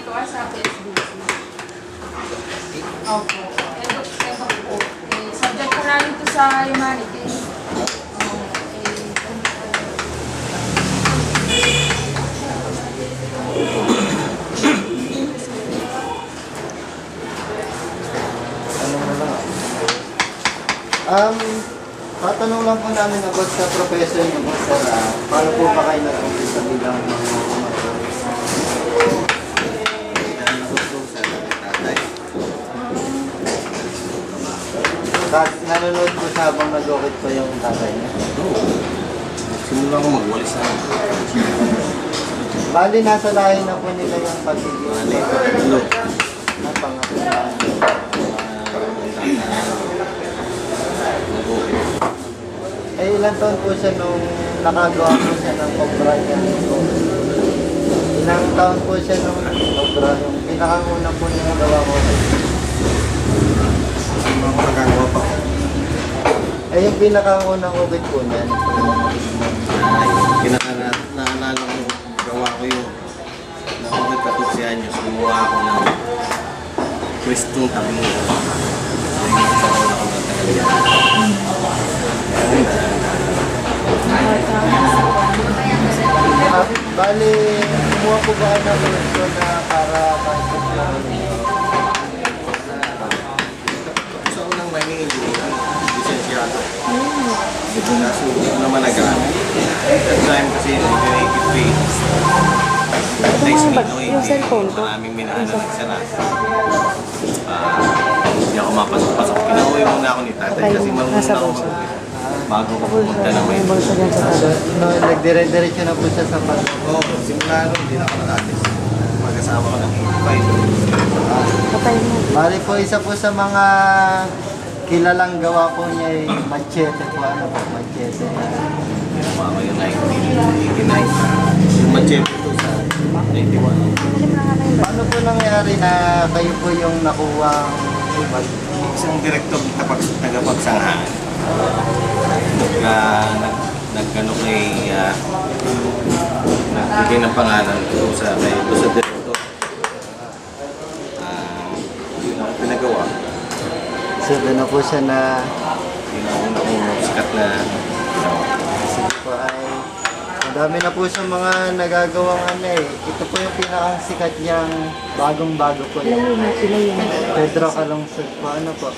dito sa PSBC. Opo. Ito po. Subject po namin ito sa humanities. Tatanong lang po namin about sa profession niyo po, sir. Paano po ba kayo nag-umpisa bilang mga nanonood po siya habang nag-ukit po yung tatay niya? Oo. Simula ko magwalis na. Bali, nasa lahi na po nila yung pagiging Hello. ng pangalan. Eh, ilang taon po siya nung nakagawa po siya ng Cobra niya? Ilang taon po siya nung Cobra? Yung pinakanguna po niya gawa ko. Simula ko nagagawa pa ko. Eh, yung pinakangunang ukit po niyan. Naalala ko, gawa ko yung nakakit katuksihan nyo. Gumawa ako ng kwestong tabing ko. Yung isa ko na ako natagal yan. Bali, kumuha po ba kayo ng gusto na para ma-explore? Sa unang may lisensyado. Kaso hindi ko naman nag-aral. That time kasi nag-creative pay. Text me, no? Yung cellphone ko. Maraming minaan na nagsara. Hindi ako mapasok-pasok. Pinauwi muna ako ni tatay kasi marunong na ako mag-uwi. Bago ko pumunta na may... Nagdire-diretso na po siya sa pag... Oo, simula nun, hindi na ako nakatis. Mag-asawa ko ng 85. Patay mo. Bali po, isa po sa mga kilalang gawa po niya ay machete po. Ano po, machete. Ginawa ko yung 1989. Yung machete to sa 91. Paano po nangyari na kayo po yung nakuha Isang direktor tagapagsanghaan. Nagkano kay nagbigay ng pangalan ko sa direktor. Yun ang pinagawa. So, doon na po siya na... Yun ang unang sikat na Sige po ay... Madami na po siya mga nagagawang ano eh. Ito po yung pinakang sikat niyang bagong-bago po. Sila yun. Pedro Calungsod po. Ano po?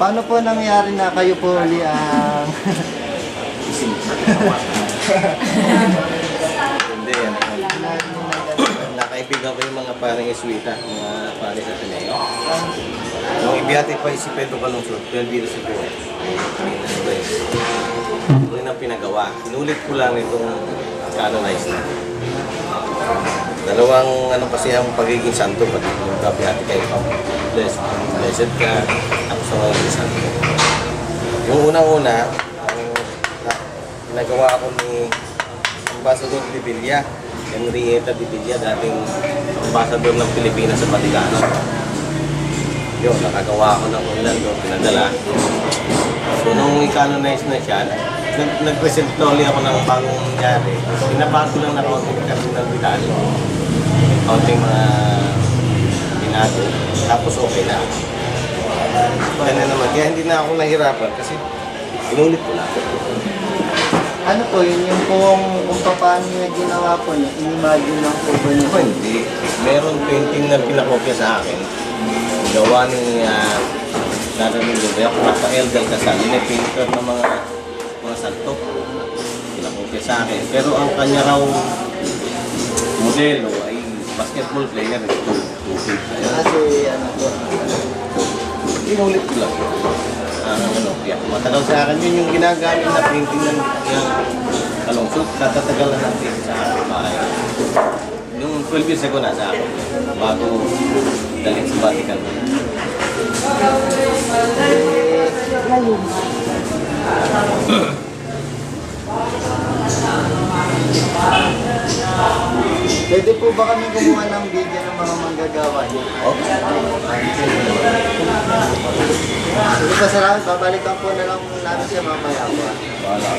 Paano po nangyari na kayo po uli ang... Hindi yan. Nakaibigan ko yung mga parang Eswita, mga pares sa Ateneo. Nung ibiyati pa si Pedro Calungsod, 12 years ago. Ito rin ang pinagawa. Inulit ko lang itong canonize na. Dalawang ano kasi ang pagiging santo, pati yung kabiyati kayo. Blessed ka, ako sa mga santo. Yung unang-una, pinagawa ako ni Ambassador de Villa, Henrietta de Villa, dating Ambassador ng Pilipinas sa Vaticano. Yun, nakagawa ako ng ulan doon, pinadala. So, nung i-canonize na siya, nag-present ulit ako ng bagong nangyari. Pinabago lang na konting Cardinal Vitalo. Konting mga binago. Tapos okay na. Kaya naman, kaya hindi na ako nahirapan kasi inulit ko lang. Ano po yun yung kung paano niya ginawa po niya? I-imagine lang po ba niya? Ako hindi. Meron painting na pinakopya sa akin. Gawa ni Naramin Lube. Ako Rafael del Casal. Yun ay painter ng mga santo. Pinakopya sa akin. Pero ang kanya raw modelo ay basketball player. Kasi ano po? Inulit ko lang. Matagal sa akin yun yung ginagamit na painting ng Calungsod. Tatatagal na natin sa aking bahay. Yung 12 years ago na sa akin. Bago dalit sa Vatican. Lalim. Pwede po ba kami gumawa ng video ng mga manggagawa niya? Sige po, salamat. Babalikan po na lang namin siya mamaya po. Wala.